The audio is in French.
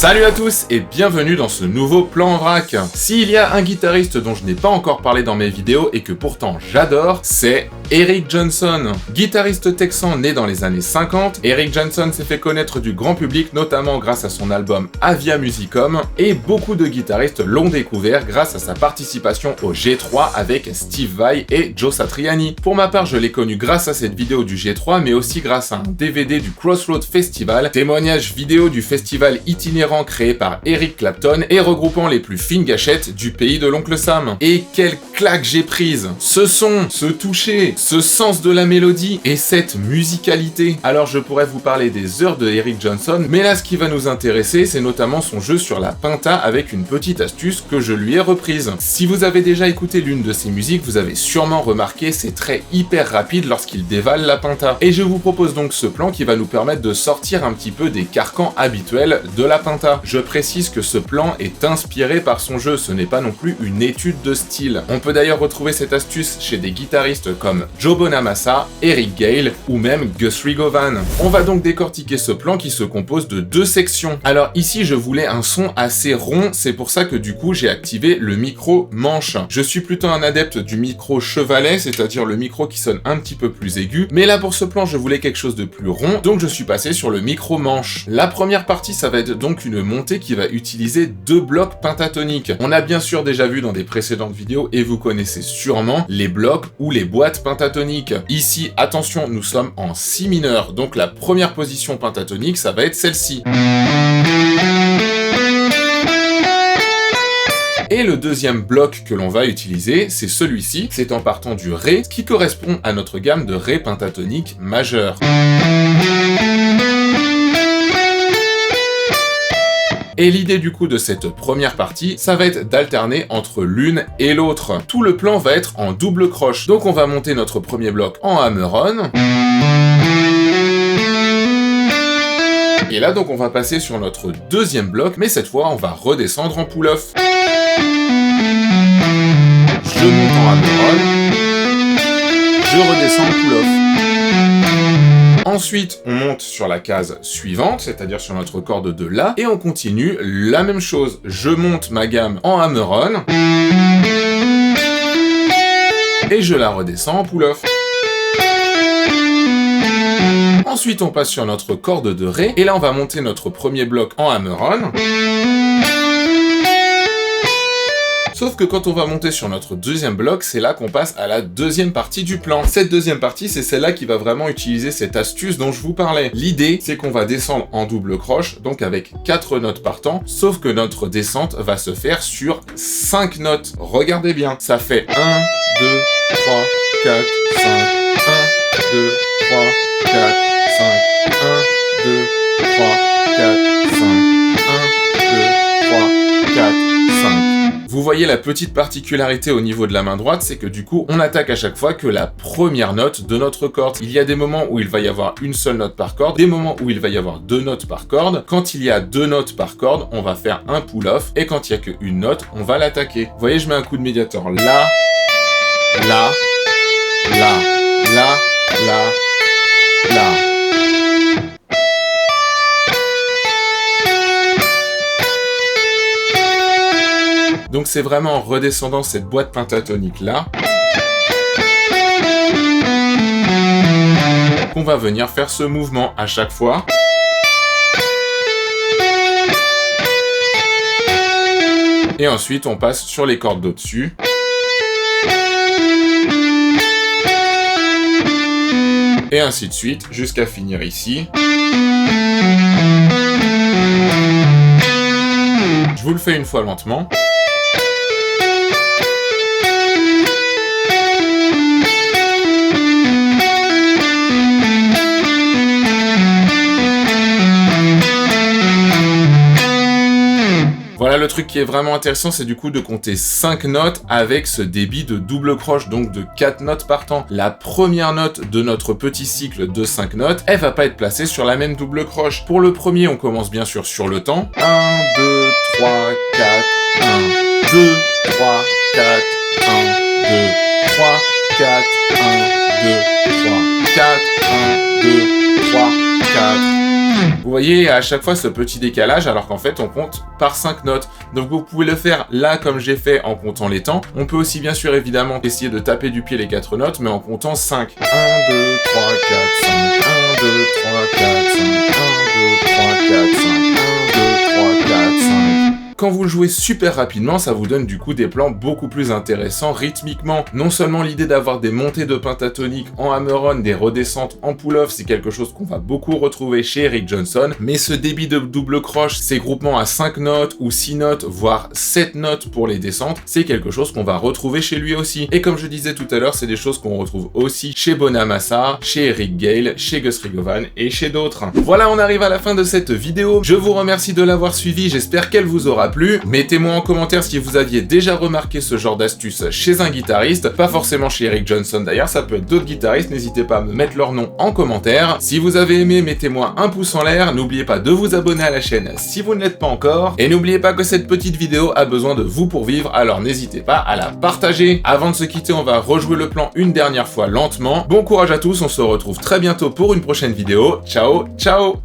Salut à tous et bienvenue dans ce nouveau plan en vrac. S'il y a un guitariste dont je n'ai pas encore parlé dans mes vidéos et que pourtant j'adore, c'est Eric Johnson. Guitariste texan né dans les années 50, Eric Johnson s'est fait connaître du grand public notamment grâce à son album Avia Musicum et beaucoup de guitaristes l'ont découvert grâce à sa participation au G3 avec Steve Vai et Joe Satriani. Pour ma part, je l'ai connu grâce à cette vidéo du G3 mais aussi grâce à un DVD du Crossroads Festival, témoignage vidéo du festival itinérant créé par Eric Clapton et regroupant les plus fines gâchettes du pays de l'oncle Sam. Et quelle claque j'ai prise! Ce son, ce toucher, ce sens de la mélodie et cette musicalité. Alors je pourrais vous parler des heures de Eric Johnson, mais là ce qui va nous intéresser, c'est notamment son jeu sur la pinta avec une petite astuce que je lui ai reprise. Si vous avez déjà écouté l'une de ses musiques, vous avez sûrement remarqué ses traits hyper rapides lorsqu'il dévale la pinta. Et je vous propose donc ce plan qui va nous permettre de sortir un petit peu des carcans habituels de la pinta. Je précise que ce plan est inspiré par son jeu, ce n'est pas non plus une étude de style. On peut d'ailleurs retrouver cette astuce chez des guitaristes comme Joe Bonamassa, Eric Gale ou même Gus Rigovan. On va donc décortiquer ce plan qui se compose de deux sections. Alors ici je voulais un son assez rond, c'est pour ça que du coup j'ai activé le micro manche. Je suis plutôt un adepte du micro chevalet, c'est-à-dire le micro qui sonne un petit peu plus aigu, mais là pour ce plan je voulais quelque chose de plus rond, donc je suis passé sur le micro manche. La première partie ça va être donc une montée qui va utiliser deux blocs pentatoniques. On a bien sûr déjà vu dans des précédentes vidéos et vous connaissez sûrement les blocs ou les boîtes pentatoniques. Ici, attention, nous sommes en si mineur, donc la première position pentatonique, ça va être celle-ci. Et le deuxième bloc que l'on va utiliser, c'est celui-ci, c'est en partant du Ré, qui correspond à notre gamme de Ré pentatonique majeur. Et l'idée du coup de cette première partie, ça va être d'alterner entre l'une et l'autre. Tout le plan va être en double croche. Donc on va monter notre premier bloc en hammer-on. Et là donc on va passer sur notre deuxième bloc, mais cette fois on va redescendre en pull-off. Je monte en hammer-on. Je redescends en pull-off. Ensuite, on monte sur la case suivante, c'est-à-dire sur notre corde de La, et on continue la même chose. Je monte ma gamme en hammer-on, et je la redescends en pull-off. Ensuite, on passe sur notre corde de Ré, et là, on va monter notre premier bloc en hammer-on. Sauf que quand on va monter sur notre deuxième bloc, c'est là qu'on passe à la deuxième partie du plan. Cette deuxième partie, c'est celle-là qui va vraiment utiliser cette astuce dont je vous parlais. L'idée, c'est qu'on va descendre en double croche, donc avec 4 notes par temps, sauf que notre descente va se faire sur 5 notes. Regardez bien, ça fait 1, 2, 3, 4, 5, 1, 2, 3, 4, 5, 1, 2, 3, 4, 5, 1, 2, 3, 4, 5. Vous voyez la petite particularité au niveau de la main droite, c'est que du coup, on attaque à chaque fois que la première note de notre corde. Il y a des moments où il va y avoir une seule note par corde, des moments où il va y avoir 2 notes par corde. Quand il y a 2 notes par corde, on va faire un pull-off, et quand il y a qu'une note, on va l'attaquer. Vous voyez, je mets un coup de médiator là, là, là, là, là, là. Donc c'est vraiment en redescendant cette boîte pentatonique là qu'on va venir faire ce mouvement à chaque fois. Et ensuite on passe sur les cordes d'au-dessus. Et ainsi de suite jusqu'à finir ici. Je vous le fais une fois lentement. Voilà, le truc qui est vraiment intéressant, c'est du coup de compter 5 notes avec ce débit de double croche, donc de 4 notes par temps. La première note de notre petit cycle de 5 notes, elle va pas être placée sur la même double croche. Pour le premier, on commence bien sûr sur le temps. 1, 2, 3, 4, 1, 2, 3, 4, 1, 2, 3, 4, 1, 2, 3, 4, 1, 2, 3, 4, Vous voyez à chaque fois ce petit décalage alors qu'en fait on compte par 5 notes. Donc vous pouvez le faire là comme j'ai fait en comptant les temps. On peut aussi bien sûr évidemment essayer de taper du pied les 4 notes mais en comptant 5. 1, 2, 3, 4, 5. 1, 2, 3, 4, 5. 1, 2, 3, 4, 5. 1, 2, 3, 4, 5. Quand vous le jouez super rapidement, ça vous donne du coup des plans beaucoup plus intéressants rythmiquement. Non seulement l'idée d'avoir des montées de pentatonique en hammer-on, des redescentes en pull-off, c'est quelque chose qu'on va beaucoup retrouver chez Eric Johnson, mais ce débit de double croche, ces groupements à 5 notes ou 6 notes, voire 7 notes pour les descentes, c'est quelque chose qu'on va retrouver chez lui aussi. Et comme je disais tout à l'heure, c'est des choses qu'on retrouve aussi chez Bonamassa, chez Eric Gale, chez Gus Rigovan et chez d'autres. Voilà, on arrive à la fin de cette vidéo. Je vous remercie de l'avoir suivi, j'espère qu'elle vous aura plu. Mettez-moi en commentaire si vous aviez déjà remarqué ce genre d'astuce chez un guitariste, pas forcément chez Eric Johnson d'ailleurs, ça peut être d'autres guitaristes, n'hésitez pas à me mettre leur nom en commentaire. Si vous avez aimé, mettez-moi un pouce en l'air, n'oubliez pas de vous abonner à la chaîne si vous ne l'êtes pas encore, et n'oubliez pas que cette petite vidéo a besoin de vous pour vivre, alors n'hésitez pas à la partager. Avant de se quitter, on va rejouer le plan une dernière fois lentement. Bon courage à tous, on se retrouve très bientôt pour une prochaine vidéo. Ciao, ciao!